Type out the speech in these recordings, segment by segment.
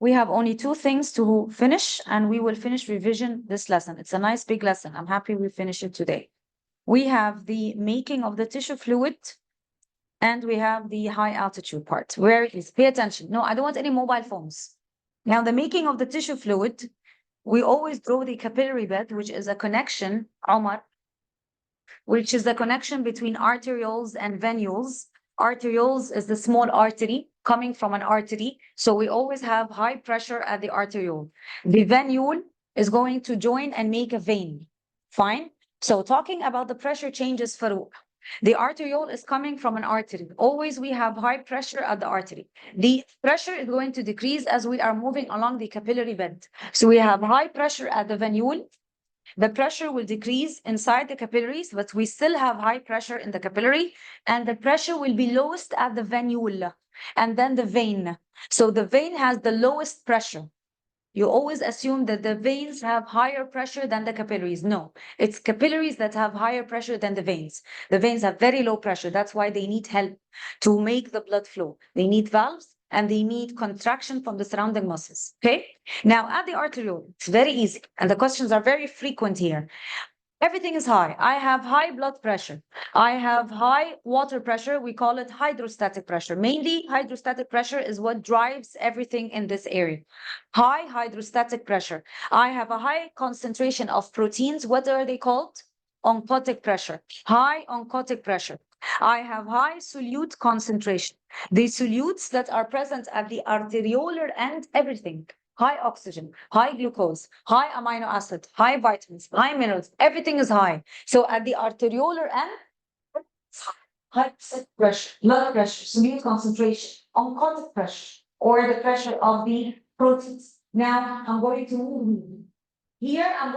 we have only two things to finish, and we will finish revision this lesson. It's a nice big lesson. I'm happy we finish it today. We have the making of the tissue fluid, and we have the high altitude part. Where is, pay attention. No, I don't want any mobile phones. Now, the making of the tissue fluid, we always draw the capillary bed, which is a connection, Omar, which is the connection between arterioles and venules. Arterioles is the small artery coming from an artery. So we always have high pressure at the arteriole. The venule is going to join and make a vein. Fine. So talking about the pressure changes, Farouk. The arteriole is coming from an artery. Always we have high pressure at the artery. The pressure is going to decrease as we are moving along the capillary bed. So we have high pressure at the venule. The pressure will decrease inside the capillaries, but we still have high pressure in the capillary, and the pressure will be lowest at the venule and then the vein. So the vein has the lowest pressure. You always assume that the veins have higher pressure than the capillaries. No, it's capillaries that have higher pressure than the veins. The veins have very low pressure. That's why they need help to make the blood flow. They need valves and they need contraction from the surrounding muscles. Okay. Now at the arteriole, it's very easy. And the questions are very frequent here. Everything is high. I have high blood pressure. I have high water pressure. We call it hydrostatic pressure. Mainly, hydrostatic pressure is what drives everything in this area. High hydrostatic pressure. I have a high concentration of proteins. What are they called? Oncotic pressure. High oncotic pressure. I have high solute concentration. The solutes that are present at the arteriolar end, everything. High oxygen, high glucose, high amino acid, high vitamins, high minerals, everything is high. So at the arteriolar end, high pressure, blood pressure, solute concentration, oncotic pressure, or the pressure of the proteins. Now I'm going to move here. I'm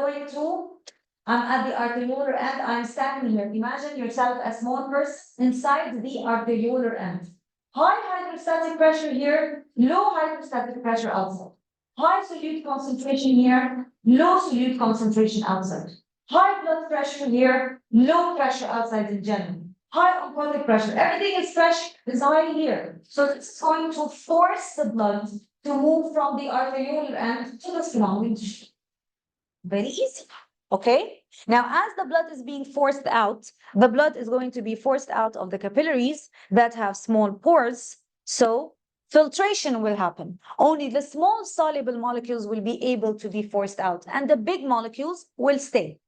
at the arteriolar end. I'm standing here. Imagine yourself a small person inside the arteriolar end. High hydrostatic pressure here, low hydrostatic pressure outside. High solute concentration here, low solute concentration outside. High blood pressure here, low pressure outside in general. High oncotic pressure, everything is high here. So it's going to force the blood to move from the arteriolar end to the surrounding tissue. Very easy. Okay. Now, as the blood is being forced out, the blood is going to be forced out of the capillaries that have small pores. So filtration will happen. Only the small soluble molecules will be able to be forced out, and the big molecules will stay.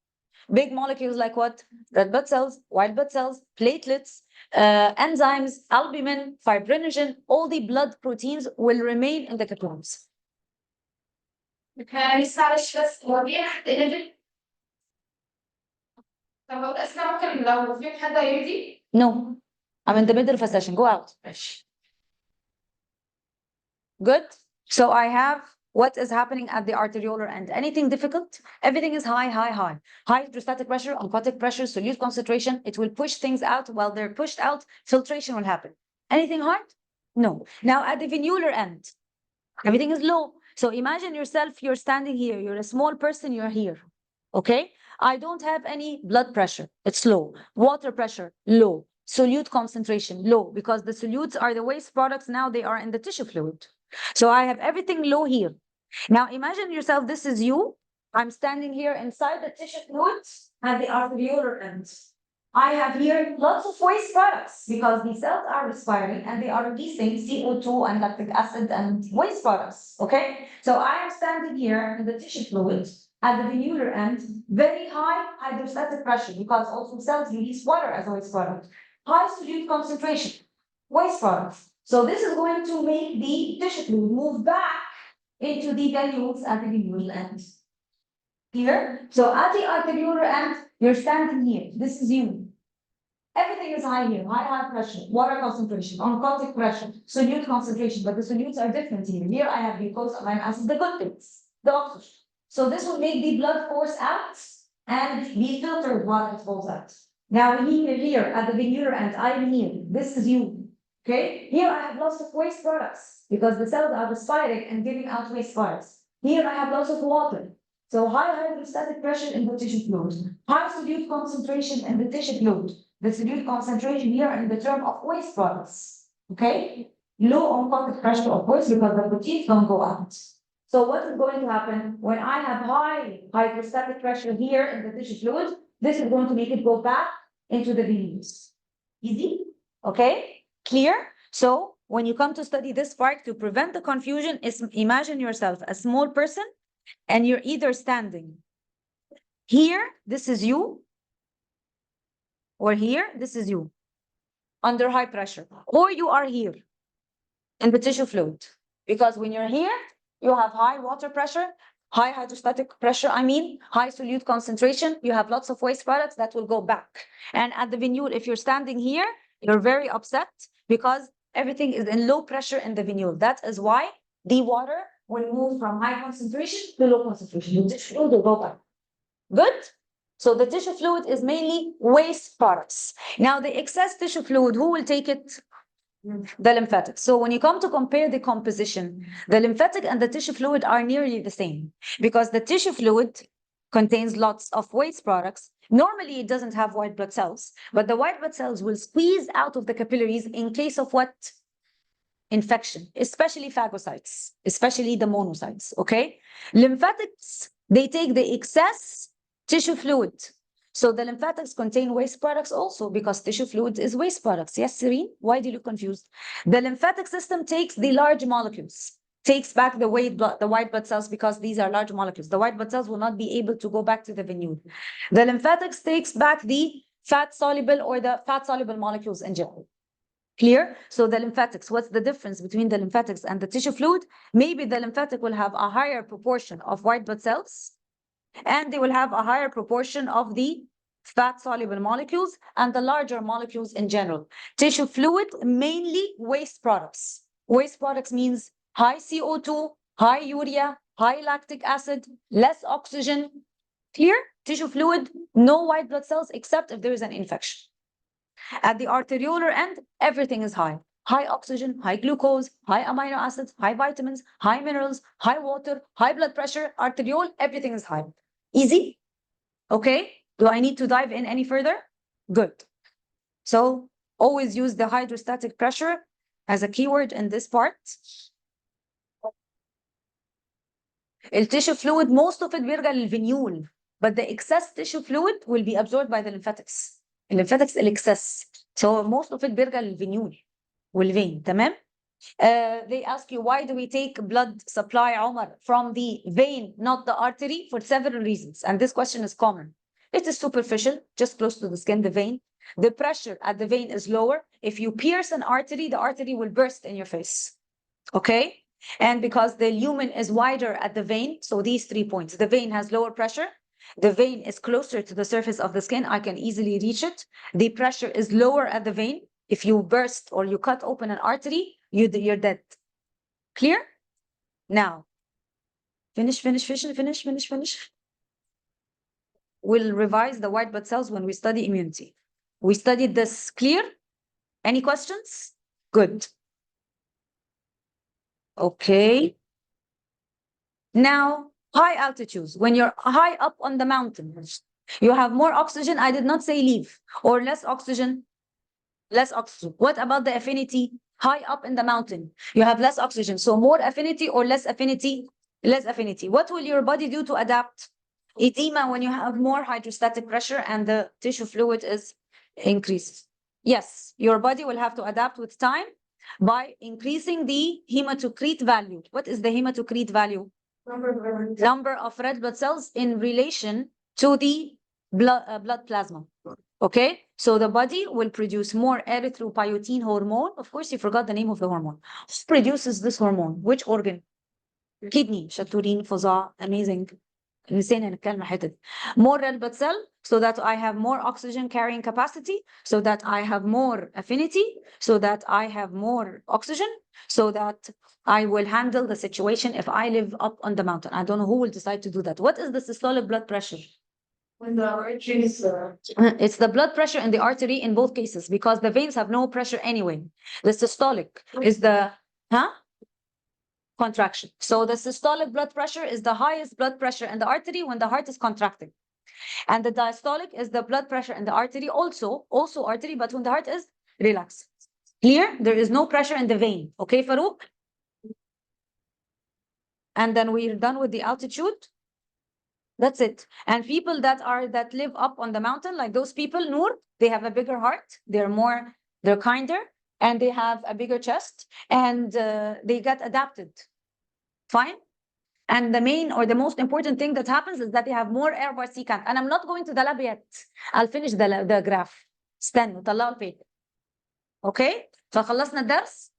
Big molecules like what? Red blood cells, white blood cells, platelets, enzymes, albumin, fibrinogen, all the blood proteins will remain in the capillaries. معلش بس هو في حد قدر. طب هو الأسئلة ممكن لو في حد هيدي؟ No, I'm in the middle of a session. Go out. Good. So I have what is happening at the arteriolar end. Anything difficult? Everything is high, high, high. High hydrostatic pressure, oncotic pressure, solute concentration. It will push things out. While they're pushed out, filtration will happen. Anything hard? No. Now at the venular end, everything is low. So imagine yourself, you're standing here. You're a small person, you're here. Okay? I don't have any blood pressure. It's low. Water pressure, low. Solute concentration, low. Because the solutes are the waste products. Now they are in the tissue fluid. So I have everything low here. Now imagine yourself, this is you. I'm standing here inside the tissue fluid at the arteriolar end. I have here lots of waste products because the cells are respiring and they are releasing CO2 and lactic acid and waste products. Okay, so I am standing here in the tissue fluid at the venular end, very high hydrostatic pressure because also cells release water as a waste product. High solute concentration, waste products. So this is going to make the tissue fluid move back into the venules at the venular end. Here, so at the arteriolar end, you're standing here. This is you. Everything is high here, high pressure, water concentration, oncotic pressure, solute concentration, but the solutes are different here. Here I have glucose, amino acid, the good things, the oxygen. So this will make the blood force out and be filtered while it falls out. Now here at the venular end, I'm here. This is you. Okay, here I have lots of waste products because the cells are respiring and giving out waste products. Here I have lots of water. So high hydrostatic pressure in the tissue fluid, high solute concentration in the tissue fluid. The solute concentration here in the term of waste products. Okay. low on contact pressure, of course, because the proteins don't go out. So what is going to happen when I have high hydrostatic pressure here in the tissue fluid? This is going to make it go back into the veins. Easy? Okay? Clear? So when you come to study this part, to prevent the confusion, is imagine yourself a small person and you're either standing here, this is you, or here, this is you, under high pressure, or you are here in the tissue fluid. Because when you're here, you have high water pressure, high hydrostatic pressure, high solute concentration, you have lots of waste products that will go back. And at the venule, if you're standing here, you're very upset because everything is in low pressure in the venule. That is why the water will move from high concentration to low concentration. The tissue fluid will go back. Good? So the tissue fluid is mainly waste products. Now the excess tissue fluid, who will take it? The lymphatic. So when you come to compare the composition, the lymphatic and the tissue fluid are nearly the same because the tissue fluid contains lots of waste products. Normally, it doesn't have white blood cells, but the white blood cells will squeeze out of the capillaries in case of what? Infection, especially phagocytes, especially the monocytes, okay? Lymphatics, they take the excess tissue fluid. So the lymphatics contain waste products also because tissue fluid is waste products. Yes, Serene? Why do you look confused? The lymphatic system takes the large molecules, takes back the white blood cells because these are large molecules. The white blood cells will not be able to go back to the venule. The lymphatics takes back the fat soluble or the fat soluble molecules in general. Clear? So the lymphatics, what's the difference between the lymphatics and the tissue fluid? Maybe the lymphatic will have a higher proportion of white blood cells, and they will have a higher proportion of the fat soluble molecules and the larger molecules in general. Tissue fluid, mainly waste products. Waste products means high CO2, high urea, high lactic acid, less oxygen. Clear? Tissue fluid, no white blood cells except if there is an infection. At the arteriolar end, everything is high. High oxygen, high glucose, high amino acids, high vitamins, high minerals, high water, high blood pressure, arteriole, everything is high. Easy? Okay. Do I need to dive in any further? Good. So always use the hydrostatic pressure as a keyword in this part. التissue fluid, most of it بيرجع للفينيول, but the excess tissue fluid will be absorbed by the lymphatics. الليمفاتكس الاكسس. So most of it بيرجع للفينيول والفين. تمام. They ask you, why do we take blood supply, Omar, from the vein, not the artery? For several reasons. And this question is common. It is superficial, just close to the skin, the vein. The pressure at the vein is lower. If you pierce an artery, the artery will burst in your face. Okay? And because the lumen is wider at the vein, so these 3 points, the vein has lower pressure. The vein is closer to the surface of the skin. I can easily reach it. The pressure is lower at the vein. If you burst or you cut open an artery, you're dead. Clear? Now, finish. We'll revise the white blood cells when we study immunity. We studied this. Clear? Any questions? Good. Okay. Now, high altitudes. When you're high up on the mountain, you have more oxygen. I did not say leave. Or less oxygen. Less oxygen. What about the affinity? High up in the mountain, you have less oxygen. So more affinity or less affinity? Less affinity. What will your body do to adapt? Edema when you have more hydrostatic pressure and the tissue fluid is increased. Yes, your body will have to adapt with time by increasing the hematocrit value. What is the hematocrit value? Number of red blood cells in relation to the blood plasma. Okay, so the body will produce more erythropoietin hormone. Of course, you forgot the name of the hormone. Who produces this hormone? Which organ? Kidney. شطورين فظاع. Amazing. نسينا نتكلم حتة. More red blood cell, so that I have more oxygen carrying capacity, so that I have more affinity, so that I have more oxygen, so that I will handle the situation if I live up on the mountain. I don't know who will decide to do that. What is the systolic blood pressure? When the arteries It's the blood pressure in the artery in both cases because the veins have no pressure anyway. The systolic is the contraction. So the systolic blood pressure is the highest blood pressure in the artery when the heart is contracting. And the diastolic is the blood pressure in the artery, also artery, but when the heart is relaxed. Clear? There is no pressure in the vein. Okay, Farouk? And then we're done with the altitude. That's it. And people that live up on the mountain, like those people, Noor, they have a bigger heart. They're kinder, and they have a bigger chest, and they get adapted. Fine. And the main or the most important thing that happens is that they have more air by secant. And I'm not going to the lab yet. I'll finish the graph. استنوا طلعوا البيبر. Okay? فخلصنا الدرس.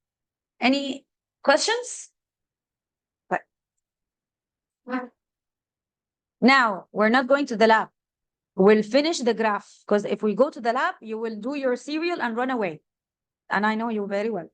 Any questions? Now, we're not going to the lab. We'll finish the graph, because if we go to the lab, you will do your serial and run away. And I know you very well.